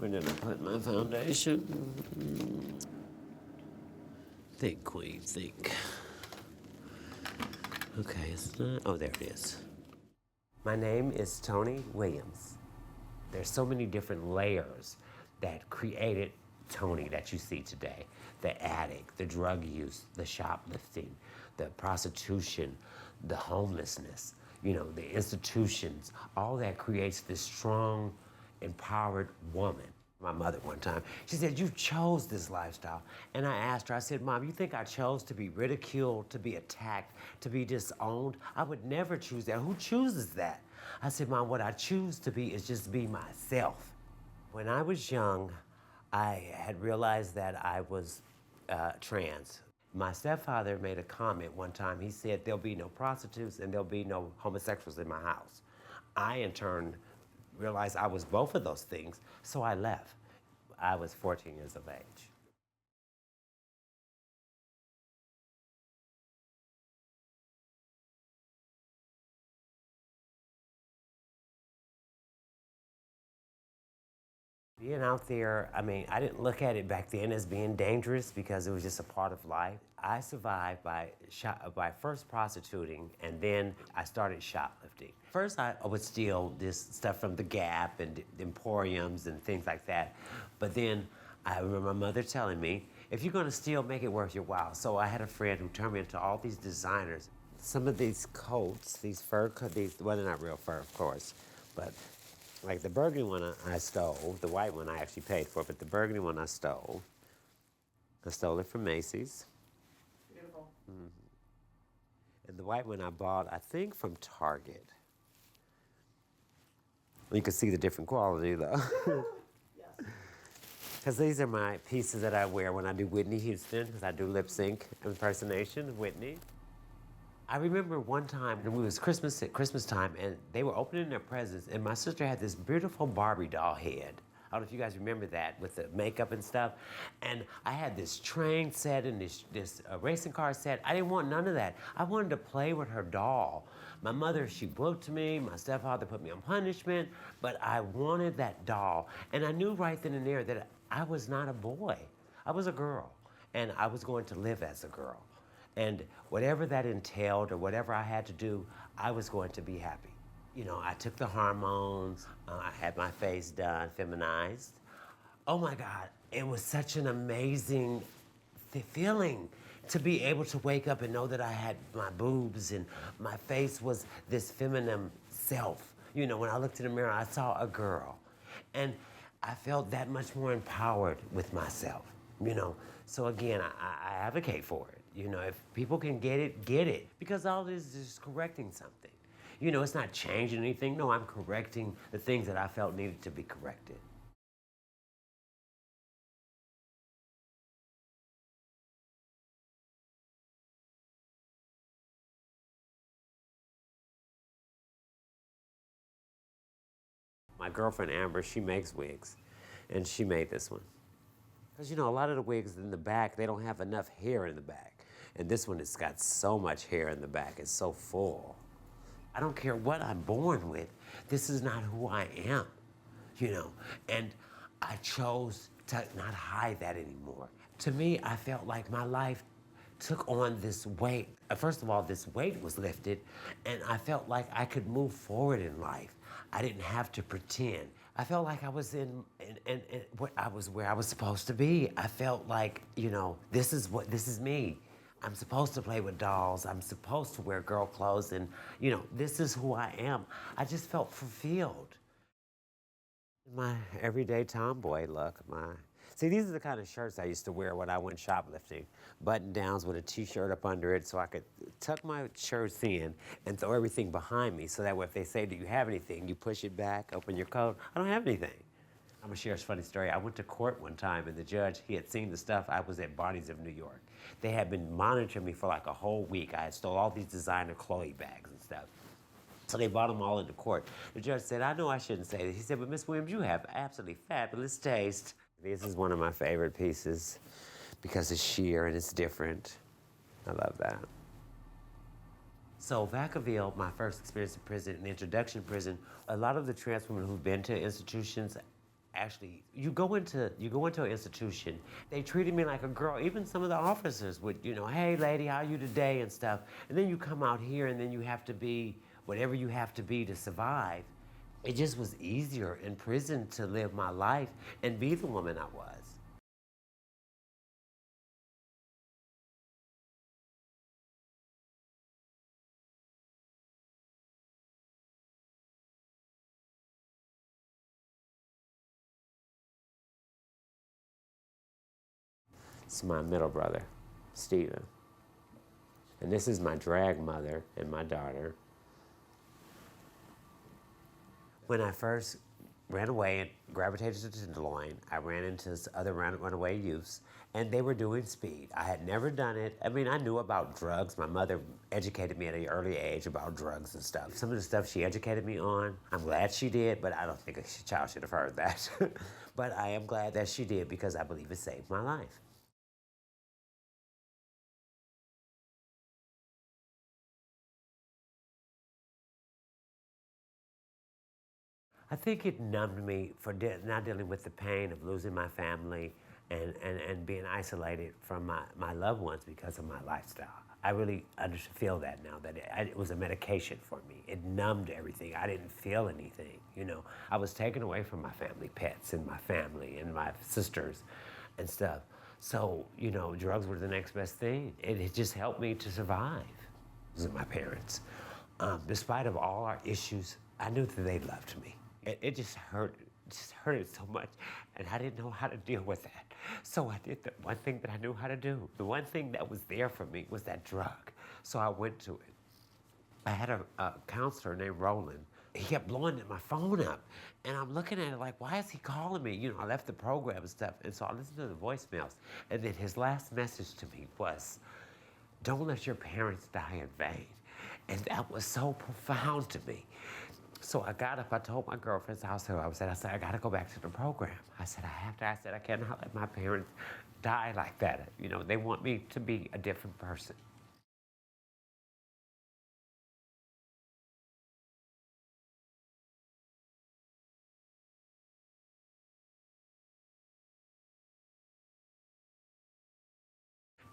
Where did I put my foundation? Think, queen, think. Okay, it's not, oh, there it is. My name is Toni Williams. There's so many different layers that created Toni that you see today. The addict, the drug use, the shoplifting, the prostitution, the homelessness, the institutions, all that creates this strong, empowered woman. My mother one time, she said, "You chose this lifestyle." And I asked her, I said, "Mom, you think I chose to be ridiculed, to be attacked, to be disowned? I would never choose that. Who chooses that?" I said, "Mom, what I choose to be is just be myself." When I was young, I had realized that I was trans. My stepfather made a comment one time. He said, "There'll be no prostitutes and there'll be no homosexuals in my house." I, in turn, realized I was both of those things, so I left. I was 14 years of age. Being out there, I didn't look at it back then as being dangerous because it was just a part of life. I survived by first prostituting, and then I started shoplifting. First, I would steal this stuff from the Gap and the Emporiums and things like that. But then I remember my mother telling me, "If you're gonna steal, make it worth your while." So I had a friend who turned me into all these designers. Some of these coats, these fur coats, well, they're not real fur, of course, but like the burgundy one I stole, the white one I actually paid for, but the burgundy one I stole. I stole it from Macy's. Beautiful. And the white one I bought, I think, from Target. You can see the different quality though. Yes. Because these are my pieces that I wear when I do Whitney Houston, because I do lip sync impersonation of Whitney. I remember one time, it was Christmas at Christmas time, and they were opening their presents, and my sister had this beautiful Barbie doll head. I don't know if you guys remember that, with the makeup and stuff. And I had this train set and this racing car set. I didn't want none of that. I wanted to play with her doll. My mother, she booked me. My stepfather put me on punishment, but I wanted that doll. And I knew right then and there that I was not a boy. I was a girl, and I was going to live as a girl. And whatever that entailed or whatever I had to do, I was going to be happy. I took the hormones, I had my face done, feminized. Oh my God, it was such an amazing feeling to be able to wake up and know that I had my boobs and my face was this feminine self. When I looked in the mirror, I saw a girl. And I felt that much more empowered with myself. So again, I advocate for it. If people can get it, get it. Because all it is just correcting something. It's not changing anything. No, I'm correcting the things that I felt needed to be corrected. My girlfriend Amber, she makes wigs, and she made this one. Because a lot of the wigs in the back, they don't have enough hair in the back. And this one has got so much hair in the back, it's so full. I don't care what I'm born with, this is not who I am, And I chose to not hide that anymore. To me, I felt like my life took on this weight. First of all, this weight was lifted, and I felt like I could move forward in life. I didn't have to pretend. I felt like I was in what I was where I was supposed to be. I felt like, this is me. I'm supposed to play with dolls. I'm supposed to wear girl clothes, and this is who I am. I just felt fulfilled. My everyday tomboy look. See, these are the kind of shirts I used to wear when I went shoplifting. Button downs with a t-shirt up under it so I could tuck my shirts in and throw everything behind me so that way if they say, "Do you have anything?" you push it back, open your coat. I don't have anything. I'm gonna share a funny story. I went to court one time and the judge, he had seen the stuff. I was at Barney's of New York. They had been monitoring me for like a whole week. I had stole all these designer Chloe bags and stuff. So they brought them all into court. The judge said, "I know I shouldn't say this." He said, "But Miss Williams, you have absolutely fabulous taste." This is one of my favorite pieces because it's sheer and it's different. I love that. So Vacaville, my first experience in prison, in the introduction prison, a lot of the trans women who've been to institutions actually, you go into an institution, they treated me like a girl. Even some of the officers would, hey lady, how are you today and stuff. And then you come out here and then you have to be whatever you have to be to survive. It just was easier in prison to live my life and be the woman I was. It's my middle brother, Steven. And this is my drag mother and my daughter. When I first ran away and gravitated to Tenderloin, I ran into other runaway youths, and they were doing speed. I had never done it. I mean, I knew about drugs. My mother educated me at an early age about drugs and stuff. Some of the stuff she educated me on, I'm glad she did, but I don't think a child should have heard that. But I am glad that she did because I believe it saved my life. I think it numbed me for not dealing with the pain of losing my family and being isolated from my loved ones because of my lifestyle. I really feel that now, that it was a medication for me. It numbed everything. I didn't feel anything, I was taken away from my family pets and my family and my sisters and stuff. So, drugs were the next best thing. It just helped me to survive. These are my parents. Despite of all our issues, I knew that they loved me. It just hurted so much, and I didn't know how to deal with that. So I did the one thing that I knew how to do. The one thing that was there for me was that drug. So I went to it. I had a counselor named Roland. He kept blowing my phone up, and I'm looking at it like, why is he calling me? I left the program and stuff, and so I listened to the voicemails. And then his last message to me was, don't let your parents die in vain. And that was so profound to me. So I got up, I told my girlfriend's house who I was at, I said, I gotta go back to the program. I said, I cannot let my parents die like that. They want me to be a different person.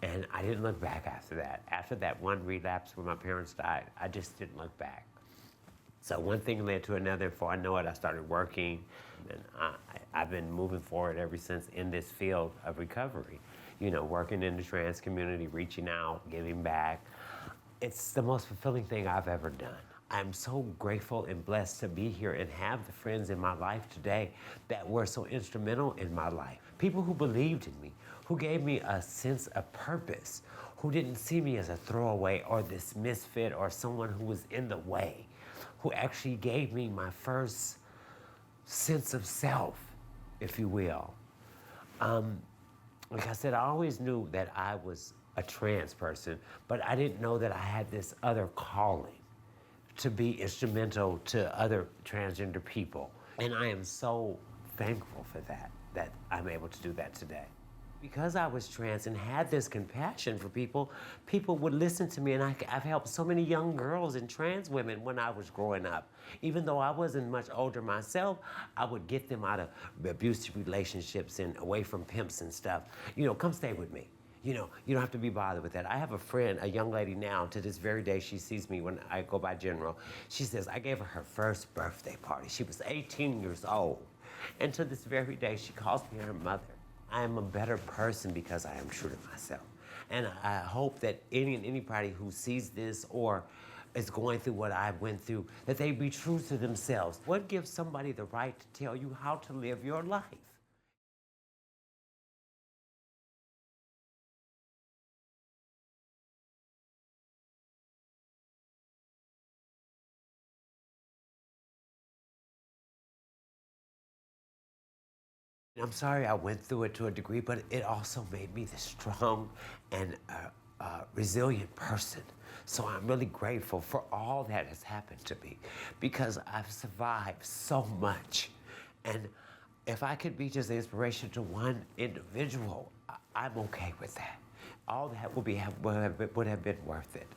And I didn't look back after that. After that one relapse when my parents died, I just didn't look back. So one thing led to another. Before I know it, I started working, and I've been moving forward ever since in this field of recovery. Working in the trans community, reaching out, giving back. It's the most fulfilling thing I've ever done. I'm so grateful and blessed to be here and have the friends in my life today that were so instrumental in my life. People who believed in me, who gave me a sense of purpose, who didn't see me as a throwaway or this misfit or someone who was in the way, who actually gave me my first sense of self, if you will. Like I said, I always knew that I was a trans person, but I didn't know that I had this other calling to be instrumental to other transgender people. And I am so thankful for that I'm able to do that today. Because I was trans and had this compassion for people, people would listen to me, and I've helped so many young girls and trans women when I was growing up. Even though I wasn't much older myself, I would get them out of abusive relationships and away from pimps and stuff. Come stay with me. You don't have to be bothered with that. I have a friend, a young lady now, to this very day, she sees me when I go by General. She says, I gave her first birthday party. She was 18 years old. And to this very day, she calls me her mother. I am a better person because I am true to myself. And I hope that anybody who sees this or is going through what I went through, that they be true to themselves. What gives somebody the right to tell you how to live your life? I'm sorry I went through it to a degree, but it also made me the strong and resilient person. So I'm really grateful for all that has happened to me because I've survived so much. And if I could be just an inspiration to one individual, I'm okay with that. All that would have been worth it.